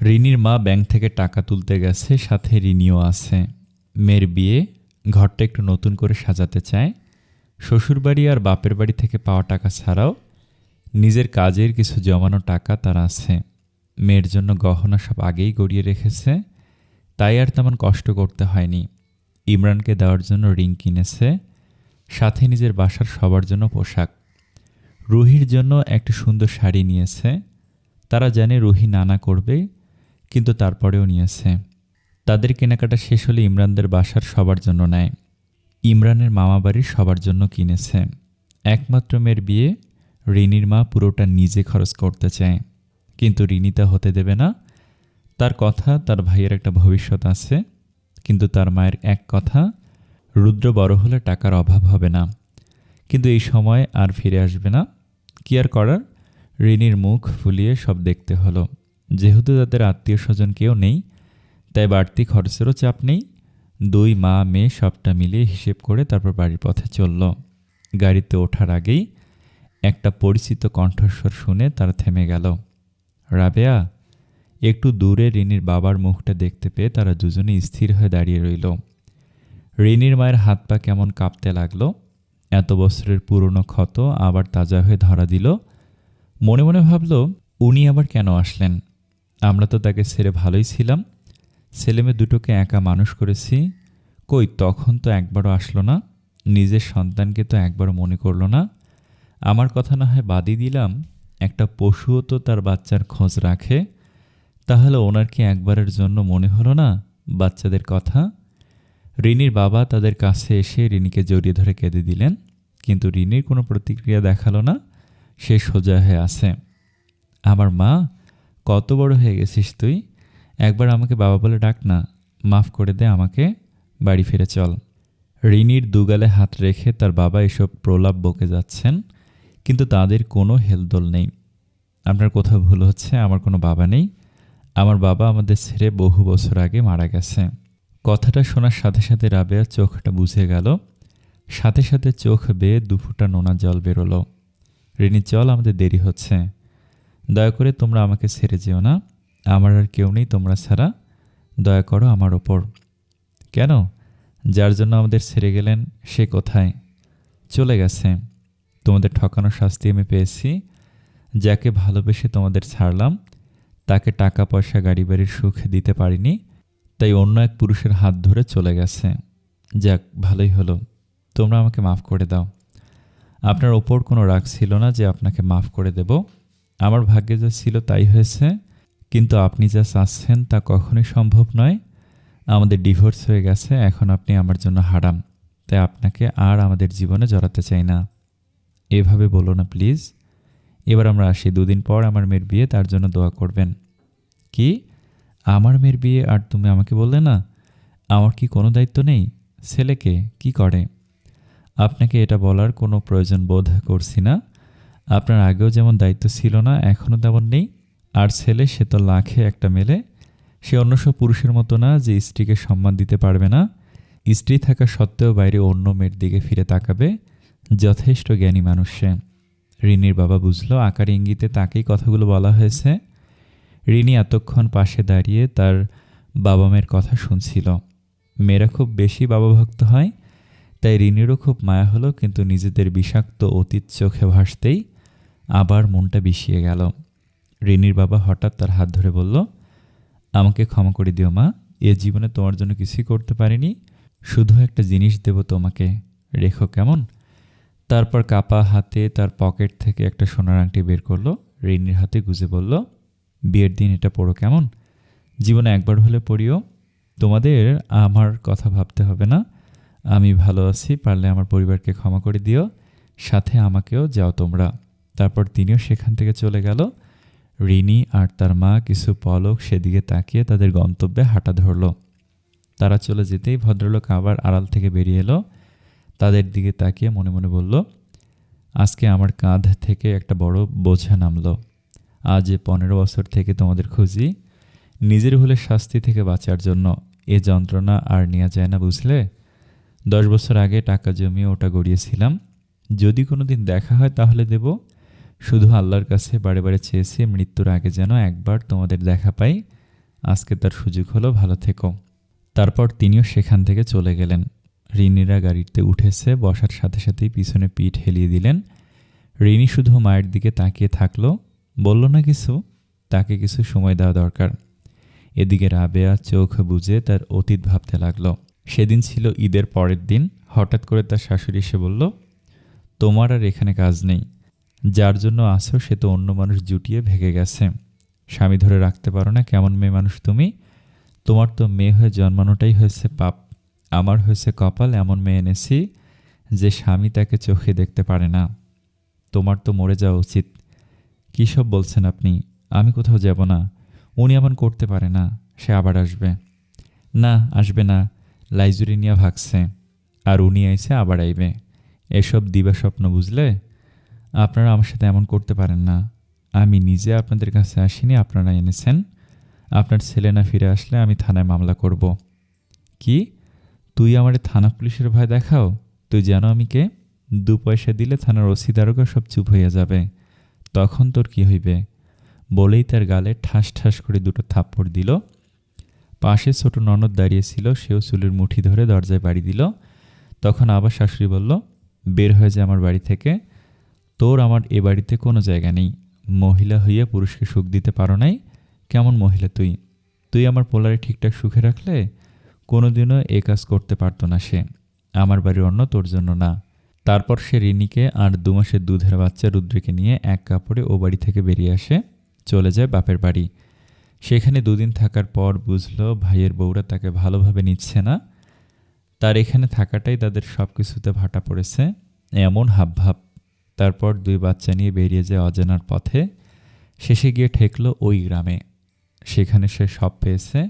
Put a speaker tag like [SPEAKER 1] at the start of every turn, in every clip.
[SPEAKER 1] রিনির মা ব্যাংক থেকে টাকা তুলতে গেছে, সাথে রিনিও আছে। মেয়ের বিয়ে, ঘরটা একটু নতুন করে সাজাতে চায়। শ্বশুরবাড়ি আর বাপের বাড়ি থেকে পাওয়া টাকা ছাড়াও নিজের কাজের কিছু জমানো টাকা তার আছে। মেয়ের জন্য গহনা সব আগেই গড়িয়ে রেখেছে, তাই আর তেমন কষ্ট করতে হয়নি। ইমরানকে দেওয়ার জন্য রিং কিনেছে, সাথে নিজের বাসার সবার জন্য পোশাক। রুহির জন্য একটা সুন্দর শাড়ি নিয়েছে। তারা জানে রুহি নানা করবে, কিন্তু তারপরেও নিয়েছে। তাদের কেনাকাটা শেষ হলে ইমরানদের বাসার সবার জন্য নেয়। ইমরানের মামাবাড়ির সবার জন্য কিনেছে। একমাত্র মেয়ের বিয়ে, রিনির মা পুরোটা নিজে খরচ করতে চায়, কিন্তু রিনি তা হতে দেবে না। তার কথা, তার ভাইয়ের একটা ভবিষ্যৎ আছে, কিন্তু তার মায়ের এক কথা, রুদ্র বড় হলে টাকার অভাব হবে না, কিন্তু এই সময় আর ফিরে আসবে না। কি আর করার, রিনির মুখ ফুলিয়ে সব দেখতে হলো। যেহেতু তাদের আত্মীয় স্বজন কেউ নেই, তাই বাড়তি খরচেরও চাপ নেই। দুই মা মেয়ে সবটা মিলিয়ে হিসেব করে তারপর বাড়ির পথে চলল। গাড়িতে ওঠার আগেই একটা পরিচিত কণ্ঠস্বর শুনে তারা থেমে গেল। রাবেয়া। একটু দূরে রিনির বাবার মুখটা দেখতে পেয়ে তারা দুজনে স্থির হয়ে দাঁড়িয়ে রইল। রিনির মায়ের হাত পা কেমন কাঁপতে লাগলো। এত বছরের পুরনো ক্ষত আবার তাজা হয়ে ধরা দিল। মনে মনে ভাবল, উনি আবার কেন আসলেন? আমরা তো তাকে ছেড়ে ভালোই ছিলাম। ছেলেমেয়ে দুটোকে একা মানুষ করেছি, কই তখন তো একবারও আসলো না। নিজের সন্তানকে তো একবারও মনে করলো না। আমার কথা না হয় বাদই দিলাম, একটা পশুও তো তার বাচ্চার খোঁজ রাখে, তাহলে ওনার কি একবারের জন্য মনে হলো না বাচ্চাদের কথা? রিনির বাবা তাদের কাছে এসে রিনিকে জড়িয়ে ধরে কেঁদে দিলেন, কিন্তু রিনির কোনো প্রতিক্রিয়া দেখালো না। সে সোজা হয়ে আছে। আমার মা, কত বড় হয়ে গেছিস তুই, একবার আমাকে বাবা বলে ডাক না, মাফ করে দে আমাকে, বাড়ি ফিরে চল। রিনির দুগালে হাত রেখে তার বাবা এসব প্রলাপ বকে যাচ্ছেন, কিন্তু তাদের কোনো হেলদোল নেই। আপনার কোথাও ভুল হচ্ছে, আমার কোনো বাবা নেই। আমার বাবা আমাদের ছেড়ে বহু বছর আগে মারা গেছে। কথাটা শোনার সাথে সাথে রাবেয়া চোখটা বুঝে গেল। সাথে সাথে চোখ বেয়ে দুফোঁটা নোনা জল বেরোলো। রিনি, চল, আমাদের দেরি হচ্ছে। দয়া করে তোমরা আমাকে ছেড়ে যেও না, আমার আর কেউ নেই তোমরা ছাড়া। দয়া করো আমার ওপর। কেন? যার জন্য আমাদের ছেড়ে গেলেন সে কোথায়? চলে গেছে। তোমাদের ঠকানোর শাস্তি আমি পেয়েছি। যাকে ভালোবেসে তোমাদের ছাড়লাম, তাকে টাকা পয়সা গাড়ি বাড়ির সুখ দিতে পারিনি, তাই অন্য এক পুরুষের হাত ধরে চলে গেছে। যাক, ভালোই হলো, তোমরা আমাকে মাফ করে দাও। আপনার ওপর কোনো রাগ ছিল না যে আপনাকে মাফ করে দেব। আমার ভাগ্যে যা ছিল তাই হয়েছে, কিন্তু আপনি যা চাচ্ছেন তা কখনোই সম্ভব নয়। আমাদের ডিভোর্স হয়ে গেছে, এখন আপনি আমার জন্য হারাম, তাই আপনাকে আর আমাদের জীবনে জড়াতে চাই না। এভাবে বলো না প্লিজ। এবার আমরা আসি, 2 দিন পর আমার মেয়ের বিয়ে, তার জন্য দোয়া করবেন। কি? আমার মেয়ের বিয়ে আর তুমি আমাকে বললে না? আমার কি কোনো দায়িত্ব নেই? ছেলেকে কি করে? আপনাকে এটা বলার কোনো প্রয়োজন বোধ করছি না। আপনার আগেও যেমন দায়িত্ব ছিল না, এখনও তেমন নেই। আর ছেলে, সে তো লাখে একটা মেলে। সে অন্য সব পুরুষের মতো না যে স্ত্রীকে সম্মান দিতে পারবে না, স্ত্রী থাকা সত্ত্বেও বাইরে অন্য মেয়ের দিকে ফিরে তাকাবে। যথেষ্ট জ্ঞানী মানুষ সে। রিনির বাবা বুঝলো আকার ইঙ্গিতে তাকেই কথাগুলো বলা হয়েছে। রিনি এতক্ষণ পাশে দাঁড়িয়ে তার বাবা মায়ের কথা শুনছিল। মেয়েরা খুব বেশি বাবা ভক্ত হয়, তাই রিনিরও খুব মায়া হলো, কিন্তু নিজেদের বিষাক্ত অতীত চোখে ভাসতেই আবার মনটা বিষিয়ে গেল। রিনির বাবা হঠাৎ তার হাত ধরে বলল, আমাকে ক্ষমা করে দিও মা, এ জীবনে তোমার জন্য কিছুই করতে পারিনি। শুধু একটা জিনিস দেব তোমাকে, রেখো কেমন? তারপর কাপা হাতে তার পকেট থেকে একটা সোনার আংটি বের করলো, রিনির হাতে গুজে বলল, বিয়ের দিন এটা পড়ো কেমন? জীবনে একবার হলে পড়িও। তোমাদের আমার কথা ভাবতে হবে না, আমি ভালো আছি, পারলে আমার পরিবারকে ক্ষমা করে দিও, সাথে আমাকেও, যাও তোমরা। তারপর তিনিও সেখান থেকে চলে গেল। রিনি আর তার মা কিছু পলক সেদিকে তাকিয়ে তাদের গন্তব্যে হাঁটা ধরল। তারা চলে যেতেই ভদ্রলোক আবার আড়াল থেকে বেরিয়ে এলো। তাদের দিকে তাকিয়ে মনে মনে বলল, আজকে আমার কাঁধ থেকে একটা বড় বোঝা নামলো। আজ 15 বছর থেকে তোমাদের খুঁজি, নিজের ভুলের শাস্তি থেকে বাঁচার জন্য। এ যন্ত্রণা আর নেওয়া যায় না, বুঝলে? 10 বছর আগে টাকা জমিয়ে ওটা গড়িয়েছিলাম। যদি কোনো দিন দেখা হয় তাহলে দেব। শুধু আল্লাহর কাছে বারে বারে চেয়েছি মৃত্যুর আগে যেন একবার তোমাদের দেখা পাই, আজকে তার সুযোগ হলো, ভালো থেকো। তারপর তিনিও সেখান থেকে চলে গেলেন। রিনিরা গাড়িতে উঠেছে, বসার সাথে সাথেই পিছনে পিঠ হেলিয়ে দিলেন। রিনি শুধু মায়ের দিকে তাকিয়ে থাকলো, বলল না কিছু। তাকে কিছু সময় দেওয়া দরকার। এদিকে রাবেয়া চোখ বুজে তার অতীত ভাবতে লাগলো। সেদিন ছিল ঈদের পরের দিন। হঠাৎ করে তার শাশুড়ি এসে বলল, তোমার আর এখানে কাজ নেই। যার জন্য আসো সে তো অন্য মানুষ জুটিয়ে ভেগে গেছে। স্বামী ধরে রাখতে পারো না, কেমন মেয়ে মানুষ তুমি? তোমার তো মেয়ে হয়ে জন্মানোটাই হয়েছে পাপ। আমার হয়েছে কপাল, এমন মেয়ে এনেছি যে স্বামী তাকে চোখে দেখতে পারে না। তোমার তো মরে যাওয়া উচিত। কী সব বলছেন আপনি? আমি কোথাও যাব না। উনি এমন করতে পারে না। সে আবার আসবে। না, আসবে না। লাইজুরি নিয়ে ভাগছে। আর উনি আইসে আবার আইবে। এসব দিবা স্বপ্ন, বুঝলে? আপনারা আমার সাথে এমন করতে পারেন না। আমি নিজে আপনাদের কাছে আসিনি, আপনারা এনেছেন। আপনার ছেলে না ফিরে আসলে আমি থানায় মামলা করব। কি? তুই আমারে থানা পুলিশের ভয় দেখাও? তুই জানো আমি কে? 2 পয়সা দিলে থানার ওসি দারোগা সব চুপ হইয়া যাবে। তখন তোর কি হইবে? বলেই তার গালে ঠাস ঠাস করে 2টো থাপ্পড় দিল। পাশে ছোট ননদ দাঁড়িয়েছিল, সেও চুলের মুঠি ধরে দরজায় বাড়ি দিল। তখন আবার শাশুড়ি বলল, বের হয়ে যায় আমার বাড়ি থেকে। তোর আমার এ বাড়িতে কোনো জায়গা নেই। মহিলা হইয়া পুরুষকে সুখ দিতে পারো নাই? কেমন মহিলা তুই? তুই আমার পোলারে ঠিকঠাক সুখে রাখলে কোনোদিনও এ কাজ করতে পারতো না সে। আমার বাড়ির অন্য তোর জন্য না। তারপর সে রিনিকে আর 2 মাসের দুধের বাচ্চা রুদ্রকে নিয়ে এক কাপড়ে ও বাড়ি থেকে বেরিয়ে আসে, চলে যায় বাপের বাড়ি। সেখানে 2 দিন থাকার পর বুঝলো ভাইয়ের বউরা তাকে ভালোভাবে নিচ্ছে না। তার এখানে থাকাটাই তাদের সব কিছুতে ভাটা পড়েছে, এমন হাবভাব। তারপর 2 বাচ্চা নিয়ে বেরিয়ে যায় অজানার পথে। শেষে গিয়ে ঠেকল ওই গ্রামে। সেখানে সে সব পেয়েছে।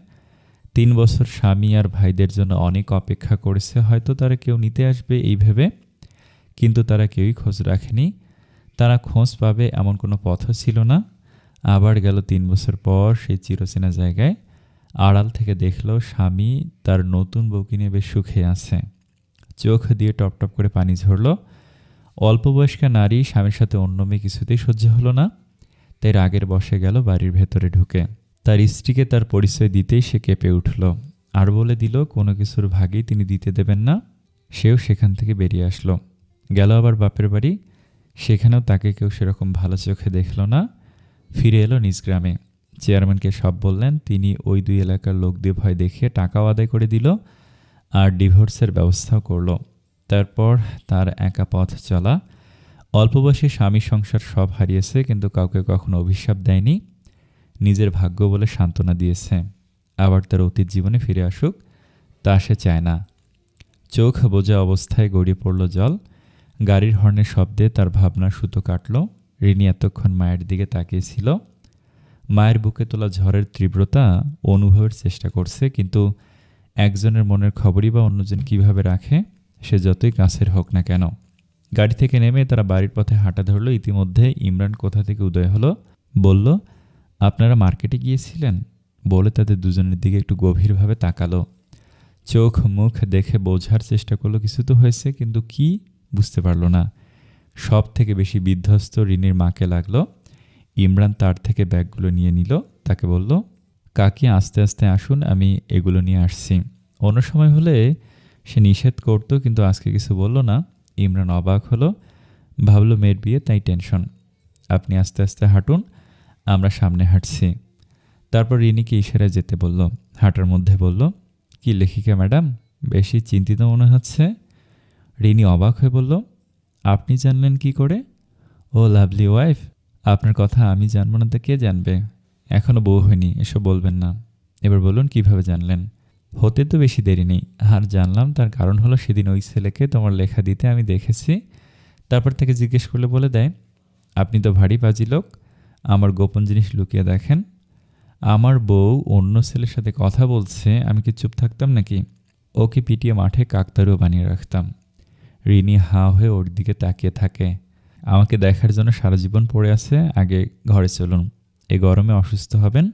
[SPEAKER 1] 3 বছর স্বামী আর ভাইদের জন্য অনেক অপেক্ষা করেছে, হয়তো তারা কেউ নিতে আসবে এই ভেবে। কিন্তু তারা কেউই খোঁজ রাখেনি। তারা খোঁজ পাবে এমন কোনো পথও ছিল না। আবার গেল 3 বছর পর সেই চিরচেনা জায়গায়। আড়াল থেকে দেখল স্বামী তার নতুন বউকে নিয়ে বেশ সুখে আছে। চোখ দিয়ে টপ টপ করে পানি ঝরল। অল্প বয়স্কা নারী স্বামীর সাথে অন্য মেয়ে কিছুতেই সহ্য হলো না। তাই রাগের বশে গেল বাড়ির ভেতরে ঢুকে। তার স্ত্রীকে তার পরিচয় দিতেই সে কেঁপে উঠল, আর বলে দিল কোনো কিছুর ভাগেই তিনি দিতে দেবেন না। সেও সেখান থেকে বেরিয়ে আসলো, গেল আবার বাপের বাড়ি। সেখানেও তাকে কেউ সেরকম ভালো চোখে দেখল না। ফিরে এলো নিজ গ্রামে। চেয়ারম্যানকে সব বললেন। তিনি ওই 2 এলাকার লোকদের ভয় দেখিয়ে টাকাও আদায় করে দিল আর ডিভোর্সের ব্যবস্থাও করল। তারপর তার একা পথ চলা। অল্প বয়সে স্বামী সংসার সব হারিয়েছে, কিন্তু কাউকে কখনো অভিশাপ দেয়নি। নিজের ভাগ্য বলে সান্ত্বনা দিয়েছে। আবার তার অতীত জীবনে ফিরে আসুক তা সে চায় না। চোখ বোঝা অবস্থায় গড়িয়ে পড়ল জল। গাড়ির হর্নের শব্দে তার ভাবনার সুতো কাটল। রিনি এতক্ষণ মায়ের দিকে তাকিয়েছিল। মায়ের বুকে তোলা ঝড়ের তীব্রতা অনুভবের চেষ্টা করছে, কিন্তু একজনের মনের খবরই বা অন্যজন কিভাবে রাখে, সে যতই কাছের হোক না কেন। গাড়ি থেকে নেমে তারা বাড়ির পথে হাঁটা ধরল। ইতিমধ্যে ইমরান কোথা থেকে উদয় হলো। বলল, আপনারা মার্কেটে গিয়েছিলেন? বলে তাদের দুজনের দিকে একটু গভীরভাবে তাকালো। চোখ মুখ দেখে বোঝার চেষ্টা করলো কিছু তো হয়েছে, কিন্তু কি বুঝতে পারল না। সব থেকে বেশি বিধ্বস্ত রিনির মাকে লাগলো। ইমরান তার থেকে ব্যাগগুলো নিয়ে নিল। তাকে বলল, কাকি আস্তে আস্তে আসুন, আমি এগুলো নিয়ে আসছি। অন্য সময় হলে সে নিষেধ করতো, কিন্তু আজকে কিছু বলল না। ইমরান অবাক হলো, ভাবলো মেয়ের বিয়ে তাই টেনশন। আপনি আস্তে আস্তে হাঁটুন, আমরা সামনে হাঁটছি। তারপর রিনিকে ইশারায় যেতে বলল। হাঁটার মধ্যে বলল, কি লেখিকা ম্যাডাম, বেশি চিন্তিত মনে হচ্ছে। রিনি অবাক হয়ে বলল, আপনি জানলেন কি করে? ও লাভলি ওয়াইফ, আপনার কথা আমি জানব না তো কে জানবে? এখনও বউ হয়নি, এসব বলবেন না। এবার বলুন কিভাবে জানলেন? হতে তো বেশি দেরি নেই। আর জানলাম তার কারণ হলো সেদিন ওই ছেলেকে তোমার লেখা দিতে আমি দেখেছি। তারপর থেকে জিজ্ঞেস করলে বলে দেয়, আপনি তো ভারী বাজি লোক, আমার গোপন জিনিস লুকিয়ে দেখেন। আমার বউ অন্য ছেলের সাথে কথা বলছে, আমি কি চুপ থাকতাম নাকি? ওকে পিটিয়ে মাঠে কাকতারুও বানিয়ে রাখতাম। রিনি হাঁ হয়ে ওর দিকে তাকিয়ে থাকে। আমাকে দেখার জন্য সারা জীবন পড়ে আছে। আগে ঘরে চলুন, এই গরমে অসুস্থ হবেন।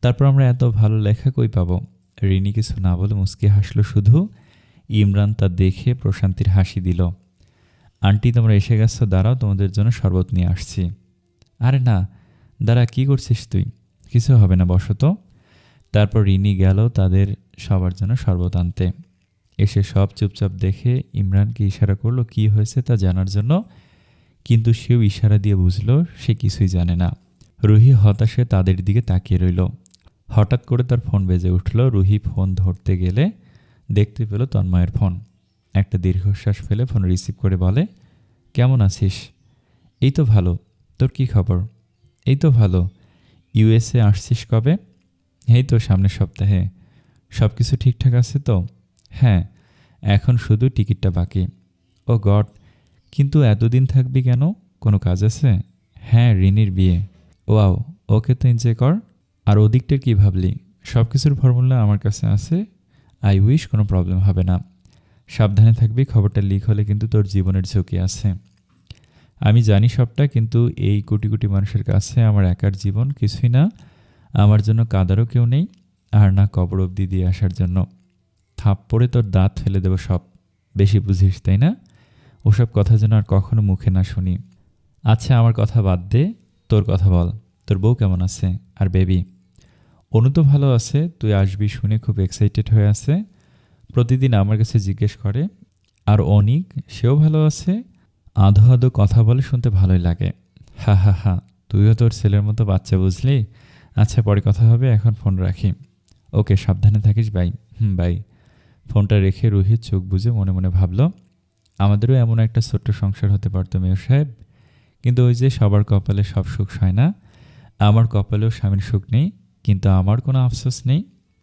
[SPEAKER 1] তারপর আমরা এত ভালো লেখা কই পাবো? রিনি কিছু না বলে মুচকি হাসলো শুধু। ইমরান তা দেখে প্রশান্তির হাসি দিল। আন্টি তোমরা এসে গেছো, দাঁড়াও, তোমাদের জন্য শরবত নিয়ে আসছি। আরে না, দাঁড়া, কি করছিস তুই? কিছু হবে না, বসো তো। তারপর রিনি গেল তাদের সবার জন্য শরবত আনতে। এসে সব চুপচাপ দেখে ইমরানকে ইশারা করলো কী হয়েছে তা জানার জন্য, কিন্তু সেও ইশারা দিয়ে বুঝল সে কিছুই জানে না। রুহি হতাশে তাদের দিকে তাকিয়ে রইল। হঠাৎ করে তার ফোন বেজে উঠল। রুহি ফোন ধরতে গেলে দেখতে পেল তন্ময়ের ফোন। একটা দীর্ঘশ্বাস ফেলে ফোন রিসিভ করে বলে, কেমন আছিস? এই তো ভালো, তোর কি খবর? এই তো ভালো। ইউএসএ আসছিস কবে? এই তো সামনের সপ্তাহে। সব কিছু ঠিকঠাক আছে তো? হ্যাঁ, এখন শুধু টিকিটটা বাকি। ও গড, কিন্তু এতদিন থাকবি কেন? কোনো কাজ আছে? হ্যাঁ, রিনির বিয়ে। ওয়াও, ওকে তো এনজয় কর। আর ওদিকটার কী ভাবলি? সব কিছুর ফর্মুলা আমার কাছে আছে। আই উইশ কোনো প্রবলেম হবে না। সাবধানে থাকবি, খবরটা লিক হলে কিন্তু তোর জীবনের ঝুঁকি আছে। আমি জানি সবটা, কিন্তু এই কোটি কোটি মানুষের কাছে আমার একার জীবন কিছুই না। আমার জন্য কাঁদারও কেউ নেই, আর না কবর অবধি দিয়ে আসার জন্য। থাপ্পড়ে তোর দাঁত ফেলে দেবো সব। বেশি বুঝিস তাই না? ওসব কথা যেন আর কখনো মুখে না শুনি। আচ্ছা, আমার কথা বাদ দে, তোর কথা বল। তোর বউ কেমন আছে? আর বেবি? অনু তো ভালো আছে, তুই আসবি শুনে খুব এক্সাইটেড হয়ে আছে। প্রতিদিন আমার কাছে জিজ্ঞেস করে। আর অনিক, সেও ভালো আছে। আধো আধো কথা বলে, শুনতে ভালোই লাগে। হা হা হা, তুইও তোর ছেলের মতো বাচ্চা বুঝলি। আচ্ছা, পরে কথা হবে, এখন ফোন রাখি। ওকে, সাবধানে থাকিস, বাই। বাই। ফোনটা রেখে রোহিত চোখ বুজে মনে মনে ভাবল, আমাদেরও এমন একটা ছোট্ট সংসার হতে পারতো মেয়র সাহেব। কিন্তু ওই যে সবার কপালে সব সুখ হয় না। আমার কপালেও স্বামীর সুখ নেই, কিন্তু আমার কোনো আফসোস নেই।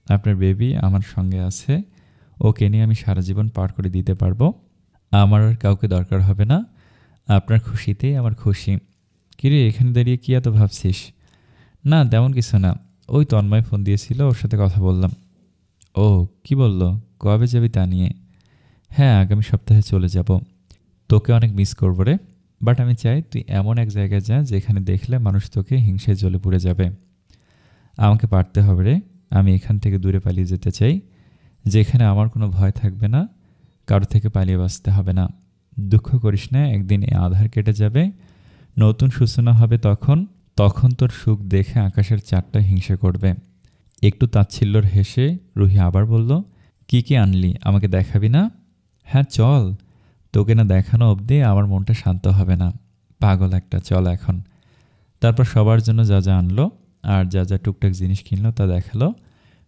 [SPEAKER 1] আপনার বেবি আমার সঙ্গে আছে, ওকে নিয়ে আমি সারা জীবন পার করে দিতে পারবো। আমার আর কাউকে দরকার হবে না। আপনার খুশিতেই আমার খুশি। কিরে, এখানে দাঁড়িয়ে কি এত ভাবছিস? না, তেমন কিছু না। ওই তন্ময় ফোন দিয়েছিল, ওর সাথে কথা বললাম। ও, কি বলল? কবে যাবি তা নিয়ে? হ্যাঁ, আগামী সপ্তাহে চলে যাব। তোকে অনেক মিস করবো রে। বাট আমি চাই তুই এমন এক জায়গায় যা যেখানে দেখলে মানুষ তোকে হিংসেয় জ্বলে পুড়ে যাবে। আমাকে পারতে হবে রে। আমি এখান থেকে দূরে পালিয়ে যেতে চাই, যেখানে আমার কোনো ভয় থাকবে না, কারো থেকে পালিয়ে বাঁচতে হবে না। দুঃখ করিস না, একদিন এই আধার কেটে যাবে, নতুন সূচনা হবে। তখন তখন তোর সুখ দেখে আকাশের চারটা হিংসে করবে। একটু তাচ্ছিল্যর হেসে রুহি আবার বলল, কি কি আনলি, আমাকে দেখাবি না? হ্যাঁ চল, তোকে না দেখানো অবধি আমার মনটা শান্ত হবে না। পাগল একটা, চল এখন। তারপর সবার জন্য যা যা আনলো আর যা যা টুকটাক জিনিস কিনলো তা দেখালো।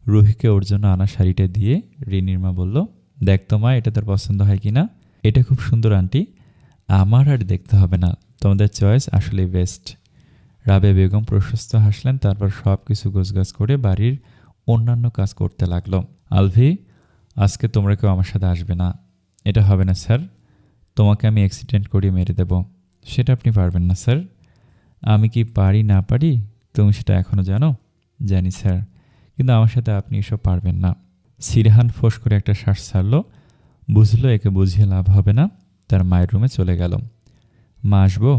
[SPEAKER 1] রুহিকে ওর জন্য আনা শাড়িটা দিয়ে রিনির মা বলল, দেখ তো মা, এটা তোর পছন্দ হয় কি না? এটা খুব সুন্দর আন্টি। আমার আর দেখতে হবে না, তোমাদের চয়েস আসলে বেস্ট। রাবে বেগম প্রশস্ত হাসলেন। তারপর সব কিছু গোছগাছ করে বাড়ির অন্যান্য কাজ করতে লাগলো। আলভি, আজকে তোমরা কেউ আমার সাথে আসবে না। এটা হবে না স্যার, তোমাকে আমি অ্যাক্সিডেন্ট করিয়ে মেরে দেব। সেটা আপনি পারবেন না স্যার। আমি কি পারি না পারি তুমি সেটা এখনও জানো? জানি স্যার, কিন্তু আমার সাথে আপনি এসব পারবেন না। সিরহান ফোঁস করে একটা শ্বাস ছাড়ল। বুঝলো একে বুঝিয়ে লাভ হবে না। তার মায়ের রুমে চলে গেল। মা, আসবো?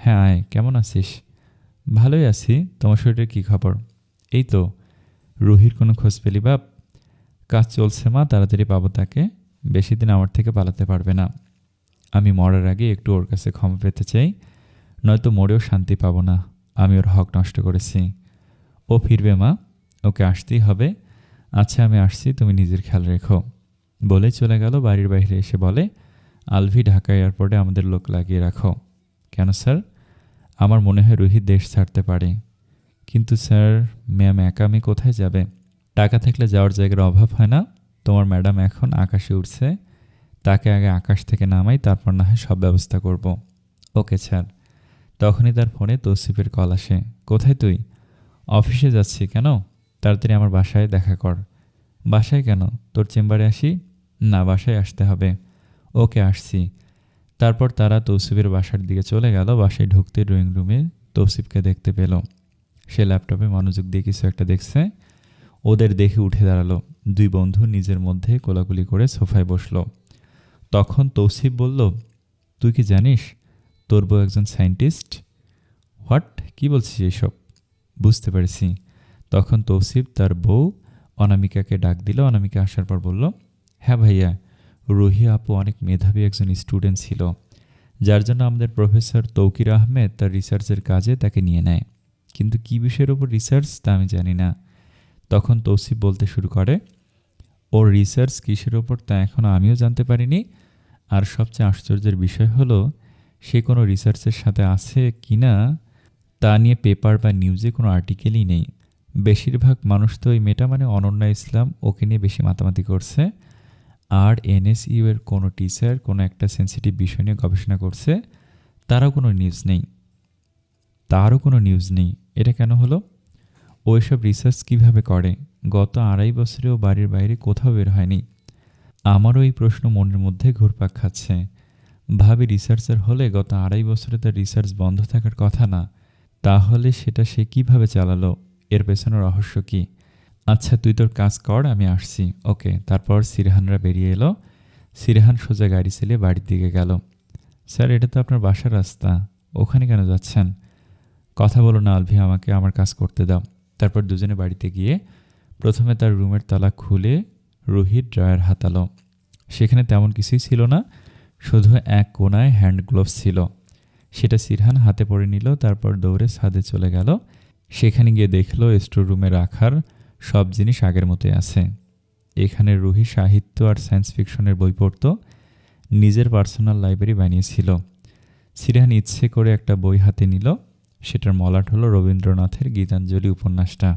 [SPEAKER 1] হ্যাঁ আয়। কেমন আছিস? ভালোই আছি। তোমার শরীরের কী খবর? এই তো। রুহির কোনো খোঁজ পেলি বাপ? কাজ চলছে মা, তাড়াতাড়ি পাবো তাকে। বেশি দিন আমার থেকে পালাতে পারবে না। আমি মরার আগে একটু ওর কাছে ক্ষমা পেতে চাই, নয়তো মরেও শান্তি পাবো না। আমি ওর হক নষ্ট করেছি। ও ফিরবে মা, ওকে আসতেই হবে। আচ্ছা, আমি আসছি, তুমি নিজের খেয়াল রেখো। বলেই চলে গেল। বাড়ির বাইরে এসে বলে, আলভি, ঢাকা এয়ারপোর্টে আমাদের লোক লাগিয়ে রাখো। কেন স্যার? আমার মনে হয় রুহি দেশ ছাড়তে পারে। কিন্তু স্যার, ম্যাম একা আমি কোথায় যাবে? টাকা থাকলে যাওয়ার জায়গার অভাব হয় না। তোমার ম্যাডাম এখন আকাশে উঠছে, তাকে আগে আকাশ থেকে নামাই, তারপর না হয় সব ব্যবস্থা করব। Okay sir. তখনই তার ফোনে তৌসিফের কল আসে। কোথায় তুই? অফিসে যাচ্ছি। কেন? তাড়াতাড়ি আমার বাসায় দেখা কর। বাসায় কেন? তোর চেম্বারে আসি? না, বাসায় আসতে হবে। ওকে, আসছি। তারপর তারা তৌসিফের বাসার দিকে চলে গেল। বাসায় ঢুকতে ড্রয়িং রুমে তৌসিফকে দেখতে পেল। সে ল্যাপটপে মনোযোগ দিয়ে কিছু একটা দেখছে। ওদের দেখে উঠে দাঁড়ালো। দুই বন্ধু নিজের মধ্যে কোলাকুলি করে সোফায় বসলো। তখন তৌসিফ বলল, তুই কি জানিস তোর বউ একজন সায়েন্টিস্ট? হোয়াট? কি বলছিস এইসব? বুঝতে পেরেছি। তখন তৌসিফ তার বউ অনামিকাকে ডাক দিল। অনামিকা আসার পর বলল, হ্যাঁ ভাইয়া, রুহি আপু অনেক মেধাবী একজন স্টুডেন্ট ছিল, যার জন্য আমাদের প্রফেসর তৌকির আহমেদ তার রিসার্চের কাজে তাকে নিয়ে নেয়। কিন্তু কী বিষয়ের ওপর রিসার্চ তা আমি জানি না। তখন তৌসিফ বলতে শুরু করে, ওর রিসার্চ কিসের ওপর তা এখনও আমিও জানতে পারিনি। আর সবচেয়ে আশ্চর্যের বিষয় হলো সে কোনো রিসার্চের সাথে আছে কি না তা নিয়ে পেপার বা নিউজে কোনো আর্টিকেলই নেই। বেশিরভাগ মানুষ তো ওই মেয়েটা মানে অনন্যা ইসলাম ওকে নিয়ে বেশি মাতামাতি করছে, আর এনএসইউ এর কোনো টিচার কোনো একটা সেন্সিটিভ বিষয় নিয়ে গবেষণা করছে, তারও কোনো নিউজ নেই। এটা কেন হলো? ও এসব রিসার্চ কীভাবে করে? গত 2.5 বছরেও বাড়ির বাইরে কোথাও বের হয়নি। আমারও এই প্রশ্ন মনের মধ্যে ঘুরপাক খাচ্ছে। ভাবি, রিসার্চার হলে গত 2.5 বছরে তার রিসার্চ বন্ধ থাকার কথা না, তাহলে সেটা সে কিভাবে চালালো? এর পেছনে রহস্য কি? আচ্ছা, তুই তোর কাজ কর, আমি আসছি। ওকে। তারপর সিরহানরা বেরিয়ে এলো। সিরহান সোজা গাড়ি চালিয়ে বাড়ির দিকে গেল। স্যার, এটা তো আপনার বাসার রাস্তা, ওখানে কেন যাচ্ছেন? কথা বলো না আলভি, আমাকে আমার কাজ করতে দাও। তারপর দুজনে বাড়িতে গিয়ে প্রথমে তার রুমের তালা খুলে রুহির ড্রয়ার হাতালো। সেখানে তেমন কিছুই ছিল না, শুধু এক কোনায় হ্যান্ড গ্লোভস ছিল। সেটা সিরহান হাতে পরে নিল। তারপর দৌড়ে ছাদে চলে গেল। সেখানে গিয়ে দেখল স্টোর রুমে রাখার সব জিনিস আগের মতোই আছে। এখানে রুহি সাহিত্য আর সায়েন্স ফিকশনের বই পড়ত, নিজের পার্সোনাল লাইব্রেরি বানিয়েছিল। সিরহান ইচ্ছে করে একটা বই হাতে নিল। সেটার মলাট হলো রবীন্দ্রনাথের গীতাঞ্জলি উপন্যাসটা।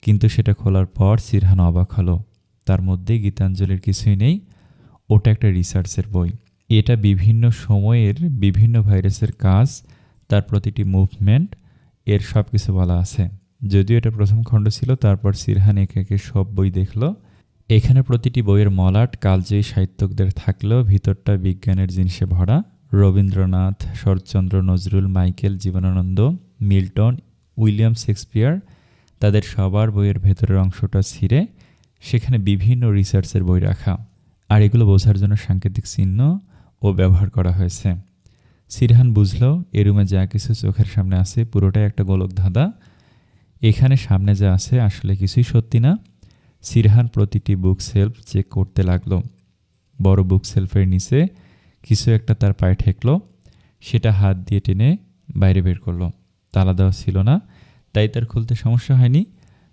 [SPEAKER 1] কিন্তু সেটা খোলার পর সিরহান অবাক হলো, তার মধ্যে গীতাঞ্জলির কিছুই নেই। ওটা একটা রিসার্চের বই। এটা বিভিন্ন সময়ের বিভিন্ন ভাইরাসের কাজ, তার প্রতিটি মুভমেন্ট, এর সব কিছু বলা আছে। যদিও এটা প্রথম খণ্ড ছিল। তারপর সিরহান একে একে সব বই দেখল। এখানে প্রতিটি বইয়ের মলাট কালজয়ী সাহিত্যকদের থাকলেও ভিতরটা বিজ্ঞানের জিনিসে ভরা। Rabindranath, Saratchandra, Nazrul, Michael, Jibanananda, Milton, William Shakespeare, তাদের সবার বইয়ের ভেতরের অংশটা ছিঁড়ে সেখানে বিভিন্ন রিসার্চের বই রাখা। আর এগুলো বোঝার জন্য সাংকেতিক চিহ্ন ও ব্যবহার করা হয়েছে। সিরহান বুঝল এ রুমে যা কিছু চোখের সামনে আছে পুরোটাই একটা গোলক ধাঁধা। এখানে সামনে যা আছে আসলে কিছুই সত্যি না। সিরহান প্রতিটি বুক সেলফ চেক করতে লাগলো। বড় বুক সেলফের নিচে কিছু একটা তার পায়ে ঠেকলো। সেটা হাত দিয়ে টেনে বাইরে বের করলো। তালা দেওয়া ছিল না, তাই তার খুলতে সমস্যা হয়নি।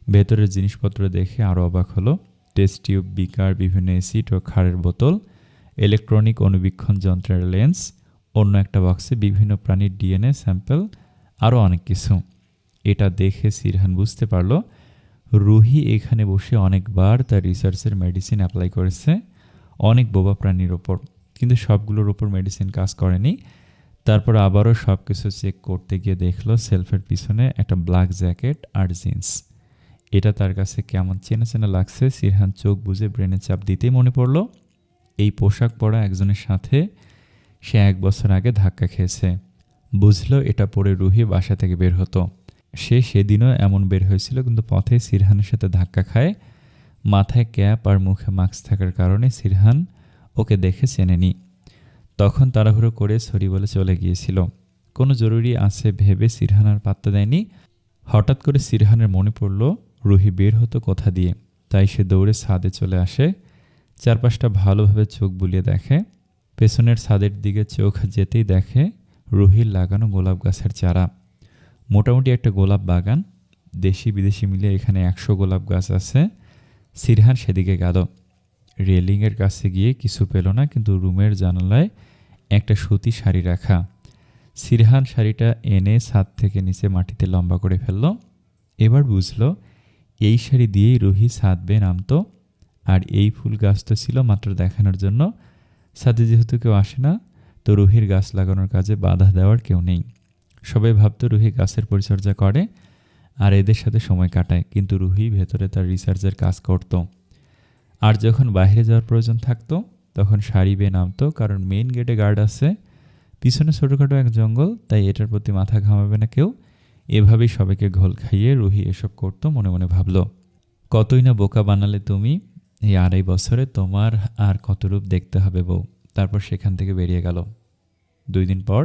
[SPEAKER 1] ভেতরের জিনিসপত্র দেখে আরও অবাক হলো। টেস্ট টিউব, বিকার, বিভিন্ন অ্যাসিড ও ক্ষারের বোতল, ইলেকট্রনিক অনুবীক্ষণ যন্ত্রের লেন্স, অন্য একটা বক্সে বিভিন্ন প্রাণীর ডিএনএ স্যাম্পল, আরও অনেক কিছু। এটা দেখে সিরহান বুঝতে পারল রুহি এখানে বসে অনেকবার তার রিসার্চের মেডিসিন অ্যাপ্লাই করেছে অনেক বোবা প্রাণীর ওপর, কিন্তু সবগুলোর ওপর মেডিসিন কাজ করেনি। তারপর আবারও সব কিছু চেক করতে গিয়ে দেখলো সেলফের পিছনে একটা ব্ল্যাক জ্যাকেট আর জিন্স। এটা তার কাছে কেমন চেনা চেনা লাগছে। সিরহান চোখ বুজে ব্রেনে চাপ দিতেই মনে পড়ল এই পোশাক পরা একজনের সাথে সে 1 বছর আগে ধাক্কা খেয়েছে। বুঝলো এটা পরে রুহি বাসা থেকে বের হতো। সে সেদিনও এমন বের হয়েছিল, কিন্তু পথে সিরহানের সাথে ধাক্কা খায়। মাথায় ক্যাপ আর মুখে মাস্ক থাকার কারণে সিরহান ওকে দেখে চেনেনি। তখন তাড়াহুড়ো করে সরি বলে চলে গিয়েছিল। কোনো জরুরি আছে ভেবে সিরহান আর পাত্তা দেয়নি। হঠাৎ করে সিরহানের মনে পড়ল রুহি বের হতো কোথা দিয়ে। তাই সে দৌড়ে ছাদে চলে আসে। চারপাশটা ভালোভাবে চোখ বুলিয়ে দেখে। পেছনের ছাদের দিকে চোখ যেতেই দেখে রুহির লাগানো গোলাপ গাছের চারা। মোটামুটি একটা গোলাপ বাগান, দেশি বিদেশি মিলে এখানে 100 গোলাপ গাছ আছে। সিরহান সেদিকে গেল। রেলিংয়ের কাছে গিয়ে কিছু পেল না, কিন্তু রুমের জানালায় একটা সুতি শাড়ি রাখা। সিরহান শাড়িটা এনে ছাদ থেকে নিচে মাটিতে লম্বা করে ফেলল। এবার বুঝল এই শাড়ি দিয়েই রুহি ছাদ বেয়ে নামতো। আর এই ফুল গাছ তো ছিল মাত্র দেখানোর জন্য। ছাদে যেহেতু কেউ আসে না, তো রুহির গাছ লাগানোর কাজে বাধা দেওয়ার কেউ নেই। সবাই ভাবতো রুহি গাছের পরিচর্যা করে আর এদের সাথে সময় কাটায়, কিন্তু রুহি ভেতরে তার রিসার্চের কাজ করত। আর যখন বাইরে যাওয়ার প্রয়োজন থাকতো তখন শাড়ি বেয়ে নামতো, কারণ মেইন গেটে গার্ড আছে। পিছনে ছোটোখাটো এক জঙ্গল, তাই এটার প্রতি মাথা ঘামাবে না কেউ। এভাবেই সবাইকে ঘোল খাইয়ে রুহি এসব করতো। মনে মনে ভাবল, কতই না বোকা বানালে তুমি, এই 2.5 বছরে তোমার আর কত রূপ দেখতে হবে বউ। তারপর সেখান থেকে বেরিয়ে গেল। 2 দিন পর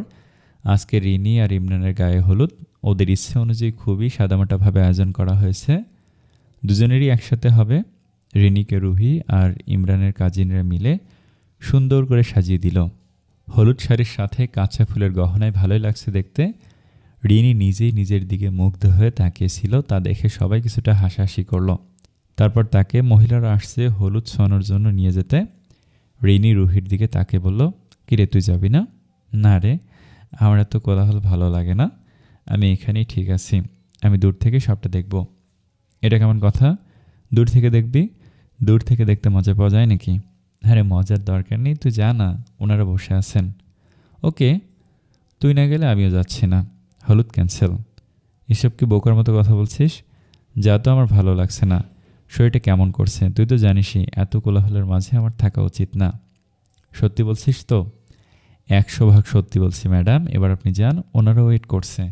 [SPEAKER 1] আজকে রিনি আর ইমরানের গায়ে হলুদ। ওদের ইচ্ছে অনুযায়ী খুবই সাদামাটাভাবে আয়োজন করা হয়েছে। দুজনেরই একসাথে হবে। রিনিকে রুহি আর ইমরানের কাজিনরা মিলে সুন্দর করে সাজিয়ে দিল। হলুদ শাড়ির সাথে কাঁচা ফুলের গহনায় ভালোই লাগছে দেখতে। রিনি নিজেই নিজের দিকে মুগ্ধ হয়ে তাকিয়েছিল, তা দেখে সবাই কিছুটা হাসাহাসি করল। তারপর তাকে মহিলারা আসছে হলুদ ছোঁয়ানোর জন্য নিয়ে যেতে। রিনি রুহির দিকে তাকে বলল, কিরে তুই যাবি না? না রে, আমার এত কোলাহল ভালো লাগে না, আমি এখানেই ঠিক আছি, আমি দূর থেকে সবটা দেখব। এটা কেমন কথা? দূর থেকে দেখবি? দূর থেকে দেখতে মজা পাওয়া যায় নাকি? আরে মজার দরকার নেই, তুই যা না, ওনারা বসে আছেন। ওকে, তুই না গেলে আমিও যাচ্ছি না, হলুদ ক্যান্সেল। এসব কি বোকার মতো কথা বলছিস? যা তো, আমার ভালো লাগছে না, শরীরটা কেমন করছে, তুই তো জানিসই এত কোলাহলের মাঝে আমার থাকা উচিত না। সত্যি বলছিস তো? 100% সত্যি বলছি ম্যাডাম, এবার আপনি যান, ওনারা ওয়েট করছে।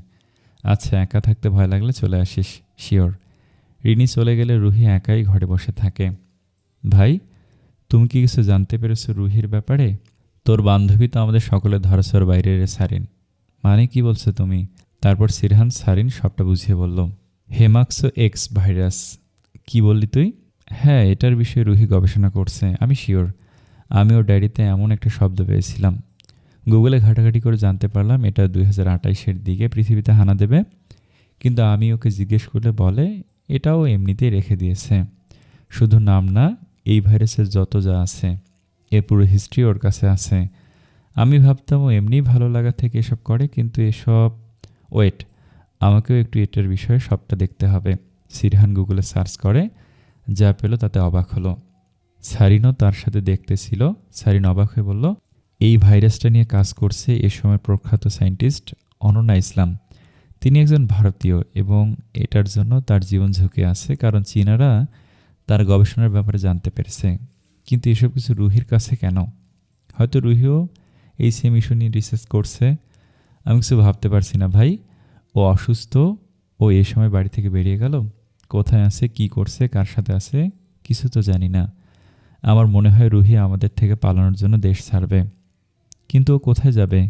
[SPEAKER 1] আচ্ছা, একা থাকতে ভয় লাগলে চলে আসিস, শিওর। রিনি চলে গেলে রুহি একাই ঘরে বসে থাকে। ভাই, তুমি কি কিছু জানতে পেরেছো রুহির ব্যাপারে? তোর বান্ধবী তো আমাদের সকলের ধরাছোঁয়ার বাইরে রে সারিন। মানে কি বলছো তুমি? তারপর সিরহান সারিন সবটা বুঝিয়ে বলল। হেমাক্সো এক্স ভাইরাস। কি বললি তুই? হ্যাঁ, এটার বিষয়ে রুহি গবেষণা করছে, আমি শিওর। আমি ওর ডায়েরিতে এমন একটা শব্দ পেয়েছিলাম, গুগলে ঘাটাঘাটি করে জানতে পারলাম এটা 2028-এর দিকে পৃথিবীতে হানা দেবে। কিন্তু আমি ওকে জিজ্ঞেস করলে বলে এটাও এমনিতেই রেখে দিয়েছে। শুধু নাম না, এই ভাইরাসের যত যা আছে এর পুরো হিস্ট্রি ওর কাছে আছে। আমি ভাবতাম ও এমনি ভালো লাগা থেকে এসব করে, কিন্তু এসব ওয়েট, আমাকেও একটু এটার বিষয়ে সবটা দেখতে হবে। সিরহান গুগলে সার্চ করে, যা পেল তাতে অবাক হলো। সারিনও তার সাথে দেখতেছিল। সারিন অবাক হয়ে বলল, এই ভাইরাসটা নিয়ে কাজ করছে এ সময় প্রখ্যাত সায়েন্টিস্ট অনন্যা ইসলাম। তিনি একজন ভারতীয় এবং এটার জন্য তার জীবন ঝুঁকি আছে, কারণ চীনারা তার গবেষণার ব্যাপারে জানতে পেরেছে। কিন্তু এসব কিছু রুহির কাছে কেন? হয়তো রুহিও এই সেম ইস্যু নিয়ে রিসার্চ করছে। আমি কিছু ভাবতে পারছি না ভাই। ও অসুস্থ, ও এই সময় বাড়ি থেকে বেরিয়ে গেল, কোথায় আছে, কি করছে, কার সাথে আছে, কিছু তো জানি না। আমার মনে হয় রুহি আমাদের থেকে পালানোর জন্য দেশ ছাড়বে। কিন্তু ও কোথায় যাবে?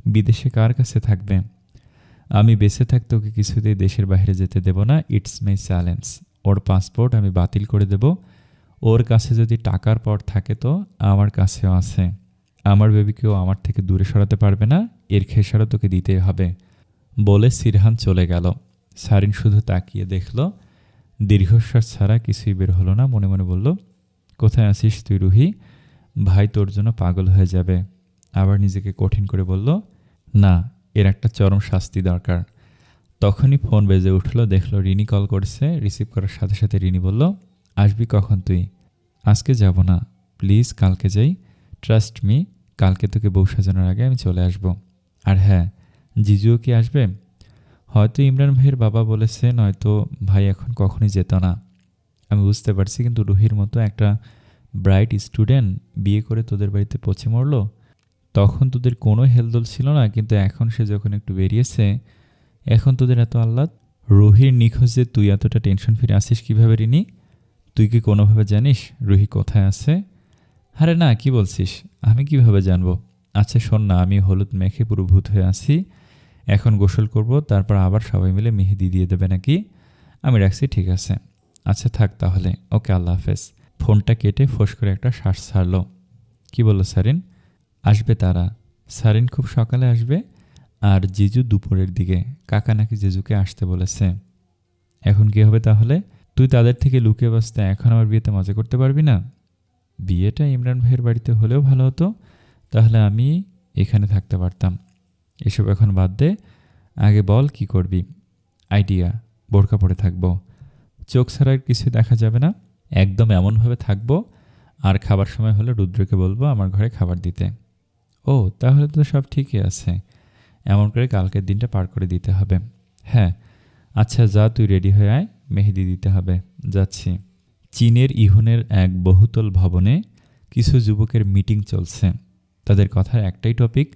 [SPEAKER 1] বিদেশে কার কাছে থাকবে? আমি বেঁচে থাকতে ওকে কিছুতেই দেশের বাইরে যেতে দেব না। It's my challenge. Or passport আমি বাতিল করে দেব। ওর কাছে যদি টাকার পর থাকে তো আমার কাছেও আছে। আমার বেবিকেও আমার থেকে দূরে সরাতে পারবে না, এর খেসারত তোকে দিতেই হবে। বলে সিরহান চলে গেল। সারিন শুধু তাকিয়ে দেখল, দীর্ঘশ্বাস ছাড়া কিছুই বের হলো না। মনে মনে বলল, কোথায় আছিস তুই রুহি? ভাই তোর জন্য পাগল হয়ে যাবে। আবার নিজেকে কঠিন করে বলল, না, এর একটা চরম শাস্তি দরকার। তখনই ফোন বেজে উঠল, দেখলো রিনি কল করেছে। রিসিভ করার সাথে সাথে রিনি বলল, আসবি কখন তুই? আজকে যাব না, প্লিজ কালকে যাই। ট্রাস্ট মি, কালকে তোকে বউ সাজানোর আগে আমি চলে আসব। আর হ্যাঁ, জিজুও কি আসবে? হয়তো ইমরান ভাইয়ের বাবা বলেছে, নয়তো ভাই এখন কখনই যেত না। আমি বুঝতে পারছি, কিন্তু রুহির মতো একটা ব্রাইট স্টুডেন্ট বিয়ে করে তোদের বাড়িতে পচে মরল, তখন তোদের কোনো হেলদোল ছিল না, কিন্তু এখন সে যখন একটু বেরিয়েছে, এখন তোদের এত আহ্লাদ। রুহির নিখোঁজে তুই এতটা টেনশন ফিরে আসিস কীভাবে রিনি? তুই কি কোনোভাবে জানিস রুহি কোথায় আছে? আরে না, কি বলছিস, আমি কিভাবে জানবো? আচ্ছা শোন না, আমি হলুদ মেখে পুরো ভূত হয়ে আছি, এখন গোসল করব, তারপর আবার সবাই মিলে মেহেদি দিয়ে দেবে নাকি? আমি রাখছি, ঠিক আছে। আচ্ছা থাক তাহলে, ওকে, আল্লাহ হাফেজ। ফোনটা কেটে ফোঁস করে একটা শ্বাস ছাড়ল। কি বললো সারিন? আসবে তারা। সারিন খুব সকালে আসবে, আর জিজু দুপুরের দিকে। কাকা নাকি জিজুকে আসতে বলেছে। এখন কি হবে তাহলে? তুই তাদের থেকে লুকিয়ে বাঁচতে এখন আমার বিয়েতে মজা করতে পারবি না? বিয়েটা ইমরান ভাইয়ের বাড়িতে হলেও ভালো হতো, তাহলে আমি এখানে থাকতে পারতাম। এসব এখন বাদ দে, আগে বল কি করবি? আইডিয়া, বোরকা পরে থাকবো, চোখ ছাড়া কিছু দেখা যাবে না, একদম এমনভাবে থাকবো, আর খাবার সময় হলে রুদ্রকে বলবো আমার ঘরে খাবার দিতে। ও, তাহলে তো সব ঠিকই আছে। এমন করে কালকের দিনটা পার করে দিতে হবে। হ্যাঁ, আচ্ছা যা, তুই রেডি হয়ে আয়, মেহেদি দিতে হবে। যাচ্ছি। চীনের ইহুনের এক বহুতল ভবনে কিছু যুবকের মিটিং চলছে। তাদের কথার একটাই টপিক,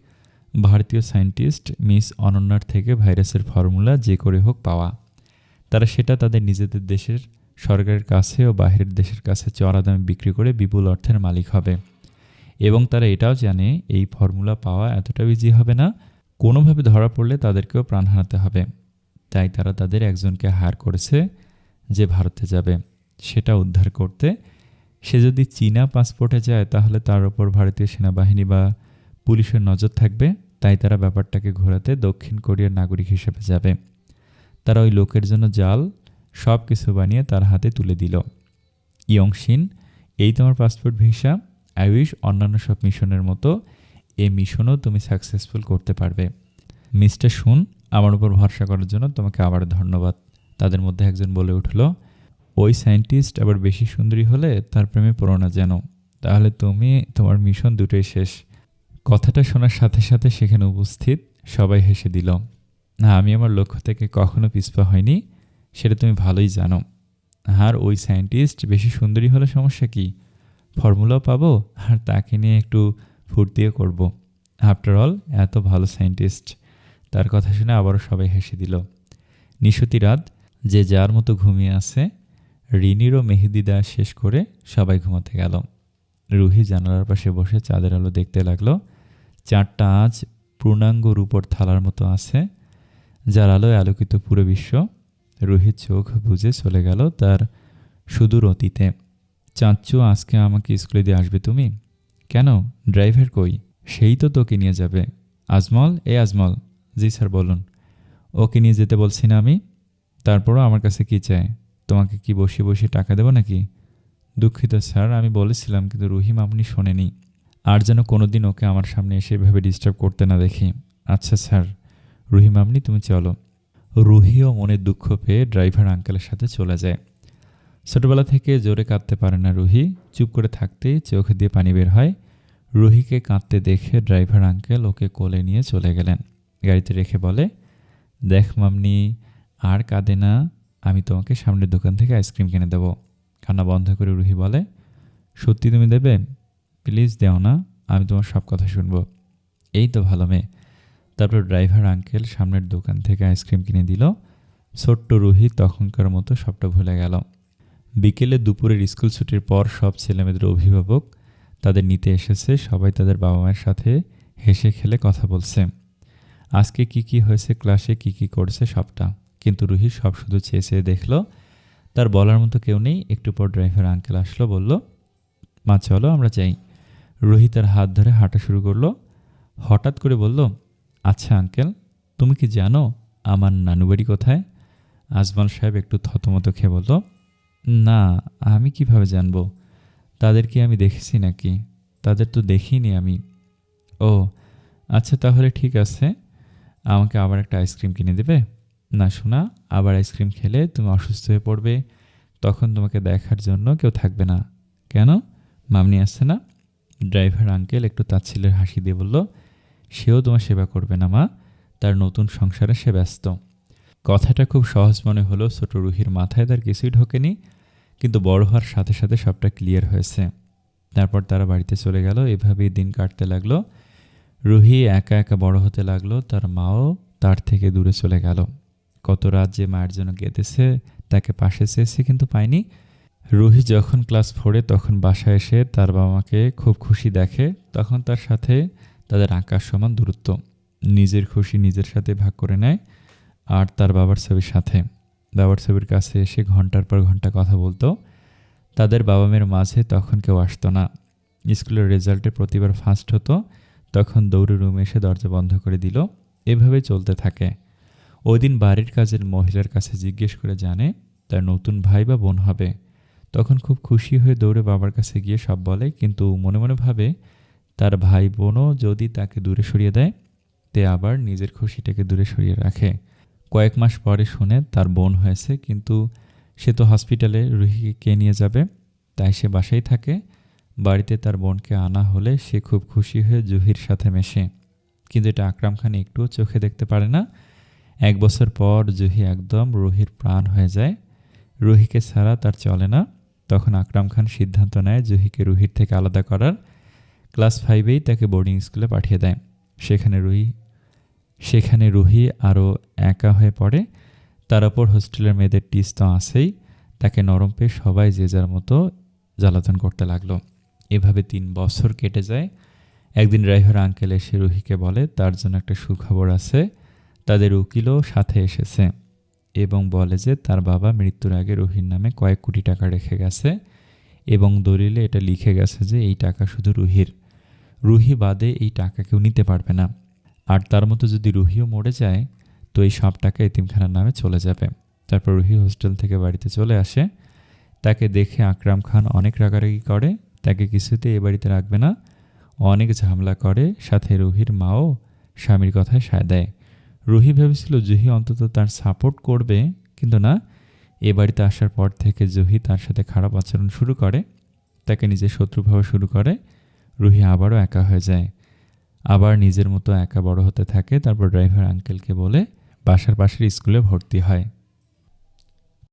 [SPEAKER 1] ভারতীয় সায়েন্টিস্ট মিস অনন্যার থেকে ভাইরাসের ফর্মুলা যে করে হোক পাওয়া। তারা সেটা তাদের নিজেদের দেশের সরকারের কাছে ও বাইরের দেশের কাছে চড়া দামে বিক্রি করে বিপুল অর্থের মালিক হবে। এবং তারা এটাও জানে এই ফর্মুলা পাওয়া এতটা ইজি হবে না, কোনোভাবে ধরা পড়লে তাদেরকেও প্রাণ হারাতে হবে। তাই তারা তাদের একজনকে হায়ার করেছে যে ভারতে যাবে সেটা উদ্ধার করতে। সে যদি চীনা পাসপোর্টে যায় তাহলে তার ওপর ভারতীয় সেনাবাহিনী বা পুলিশের নজর থাকবে, তাই তারা ব্যাপারটাকে ঘোরাতে দক্ষিণ কোরিয়ার নাগরিক হিসেবে যাবে। তারা ওই লোকের জন্য জাল সব কিছু বানিয়ে তার হাতে তুলে দিল। ইয়ংশিন, এই তোমার পাসপোর্ট ভিসা। আই উইশ অন্যান্য সব মিশনের মতো এই মিশনও তুমি সাকসেসফুল করতে পারবে। মিস্টার শুন, আমার উপর ভরসা করার জন্য তোমাকে আবার ধন্যবাদ। তাদের মধ্যে একজন বলে উঠল, ওই সায়েন্টিস্ট আবার বেশি সুন্দরী হলে তার প্রেমে পড়ো না যেন, তাহলে তোমার মিশন দুটোই শেষ। কথাটা শোনার সাথে সাথে সেখানে উপস্থিত সবাই হেসে দিল। না, আমি আমার লক্ষ্য থেকে কখনো পিছপা হয়নি, সেটা তুমি ভালোই জানো। আর ওই সায়েন্টিস্ট বেশি সুন্দরী হলে সমস্যা কি? ফর্মুলাও পাবো আর তাকে নিয়ে একটু ফুর্তিও করব। আফটার অল এত ভালো সায়েন্টিস্ট। তার কথা শুনে আবারও সবাই হেসে দিল। নিশতি রাত, যে যার মতো ঘুমিয়ে আছে। রিনিরও মেহেদি দেওয়া শেষ করে সবাই ঘুমাতে গেল। রুহি জানালার পাশে বসে চাঁদের আলো দেখতে লাগলো। চাঁদটা আজ পূর্ণাঙ্গ রূপর থালার মতো আছে, যার আলোয় আলোকিত পুরো বিশ্ব। রুহির চোখ বুজে চলে গেল তার সুদূর অতীতে। চাঁদচু, আজকে আমাকে স্কুলে দিয়ে আসবে তুমি? কেন, ড্রাইভার কই? সেই তো তোকে নিয়ে যাবে। আজমল, আজমল। জি স্যার বলুন। ওকে নিয়ে যেতে বলছি না আমি? তারপরও আমার কাছে কি চায়? তোমাকে কি বসিয়ে বসিয়ে টাকা দেবো নাকি? দুঃখিত স্যার, আমি বলেছিলাম কিন্তু রহিম আপনি শোনেনি। আর যেন কোনোদিন ওকে আমার সামনে এসে এভাবে ডিস্টার্ব করতে না দেখি। আচ্ছা স্যার। রহিম আপনি তুমি চলো। রুহিও মনে দুঃখ পেয়ে ড্রাইভার আঙ্কেলের সাথে চলে যায়। ছোটবেলা থেকে জোরে কাঁদতে পারে না রুহি, চুপ করে থাকতেই চোখ দিয়ে পানি বের হয়। রুহিকে কাঁদতে দেখে ড্রাইভার আঙ্কেল ওকে কোলে নিয়ে চলে গেলেন। গাড়িতে রেখে বলে, দেখ মামনি, আর কাঁদে না, আমি তোমাকে সামনের দোকান থেকে আইসক্রিম কিনে দেবো। কান্না বন্ধ করে রুহি বলে, সত্যি তুমি দেবে? প্লিজ দেও না, আমি তোমার সব কথা শুনবো। এই তো ভালো মেয়ে। তারপর ড্রাইভার আঙ্কেল সামনের দোকান থেকে আইসক্রিম কিনে দিল। ছোট্ট রুহি তখনকার মতো সবটা ভুলে গেল। বিকেলে দুপুরের স্কুল ছুটির পর সব ছেলেমেয়েদের অভিভাবক তাদের নিতে এসেছে। সবাই তাদের বাবা মায়ের সাথে হেসে খেলে কথা বলছে। আজকে কি হয়েছে, ক্লাসে কি করছে সবটা। কিন্তু রুহি সব শুধু চেয়ে চেয়ে দেখল। তার বলার মতো কেউ নেই। একটু পর ড্রাইভার আঙ্কেল আসলো, বলল, মা চলো আমরা যাই। রুহি তার হাত ধরে হাঁটা শুরু করলো। হঠাৎ করে বলল, আচ্ছা আঙ্কেল, তুমি কি জানো আমার নানুবাড়ি কোথায়? আজমল সাহেব একটু থতমত খেয়ে বলল, না, আমি কিভাবে জানবো? তাদের কি আমি দেখেছি নাকি? তাদের তো দেখিনি আমি। ও আচ্ছা, তাহলে ঠিক আছে, আমাকে আবার একটা আইসক্রিম কিনে দেবে? না শোনা, আবার আইসক্রিম খেলে তুমি অসুস্থ হয়ে পড়বে, তখন তোমাকে দেখার জন্য কেউ থাকবে না। কেন, মামনি আসছে না? ড্রাইভার আঙ্কেল একটু তাচ্ছিল্যের হাসি দিয়ে বলল, সেও তোমার সেবা করবে না মা, তার নতুন সংসারে সে ব্যস্ত। কথাটা খুব সহজ মনে হলো ছোট রুহির মাথায়, তার কিছুই ঢোকেনি, কিন্তু বড় হওয়ার সাথে সাথে সবটা ক্লিয়ার হয়েছে। তারপর তারা বাড়িতে চলে গেল। এভাবেই দিন কাটতে লাগলো। রুহি একা একা বড় হতে লাগলো। তার মাও তার থেকে দূরে চলে গেল। কত রাত যে মায়ের জন্য কেঁদেছে, তাকে পাশে চেয়েছে কিন্তু পায়নি। রুহি যখন ক্লাস 4-এ তখন বাসায় এসে তার বাবা মাকে খুব খুশি দেখে। তখন তার সাথে তাদের আকাশ সমান দূরত্ব। নিজের খুশি নিজের সাথে ভাগ করে নেয়। আর তার বাবার ছবির সাথে, বাবার ছবির কাছে এসে ঘন্টার পর ঘন্টা কথা বলতো। তাদের বাবা মেয়ের মাঝে তখন কেউ আসতো না। স্কুলের রেজাল্টে প্রতিবার ফার্স্ট হতো, তখন দৌড়ে রুমে এসে দরজা বন্ধ করে দিল। এভাবে চলতে থাকে। ওই দিন বাড়ির কাজের মহিলার কাছে জিজ্ঞেস করে জানে তার নতুন ভাই বা বোন হবে। তখন খুব খুশি হয়ে দৌড়ে বাবার কাছে গিয়ে সব বলে, কিন্তু মনে মনে ভাবে তার ভাই বোনও যদি তাকে দূরে সরিয়ে দেয়, তে আবার নিজের খুশিটাকে দূরে সরিয়ে রাখে। কয়েক মাস পরে শুনে তার বোন হয়েছে, কিন্তু সে তো হসপিটালে, রুহিকে কে নিয়ে যাবে? তাই সে বাসায় থাকে। বাড়িতে তার বোনকে আনা হলে সে খুব খুশি হয়ে জুহির সাথে মেশে, কিন্তু এটা আকরাম খান একটুও চোখে দেখতে পারে না। 1 বছর পর জুহি একদম রুহির প্রাণ হয়ে যায়। রুহিকে ছাড়া তার চলে না। তখন আকরাম খান সিদ্ধান্ত নেয় জুহিকে রুহির থেকে আলাদা করার। ক্লাস 5-এই তাকে বোর্ডিং স্কুলে পাঠিয়ে দেয়। সেখানে রুহি আরও একা হয়ে পড়ে। তার ওপর হোস্টেলের মেয়েদের টিস তো আছেই। তাকে নরম পেয়ে সবাই যে যার মতো জ্বালাতন করতে লাগলো। এভাবে 3 বছর কেটে যায়। একদিন ড্রাইভার আঙ্কেল এসে রুহিকে বলে তার জন্য একটা সুখবর আছে। তাদের উকিলও সাথে এসেছে এবং বলে যে তার বাবা মৃত্যুর আগে রুহির নামে কয়েক কোটি টাকা রেখে গেছে এবং দলিলে এটা লিখে গেছে যে এই টাকা শুধু রুহির। রুহি বাদে এই টাকা কেউ নিতে পারবে না। আর তার মতো যদি রুহিও মরে যায় তো এই সব টাকা এতিমখানার নামে চলে যাবে। তারপর রুহি হোস্টেল থেকে বাড়িতে চলে আসে। তাকে দেখে আকরাম খান অনেক রাগারাগি করে, তাকে কিছুতেই এ বাড়িতে রাখবে না, অনেক ঝামেলা করে। সাথে রুহির মাও স্বামীর কথায় সায় দেয়। রুহি ভেবেছিল জুহি অন্তত তার সাপোর্ট করবে, কিন্তু না, এ বাড়িতে আসার পর থেকে জুহি তার সাথে খারাপ আচরণ শুরু করে, তাকে নিজের শত্রু ভাবা শুরু করে। রুহি আবারও একা হয়ে যায়, আবার নিজের মতো একা বড় হতে থাকে। তারপর ড্রাইভার আঙ্কেলকে বলে বাসার পাশের স্কুলে ভর্তি হয়।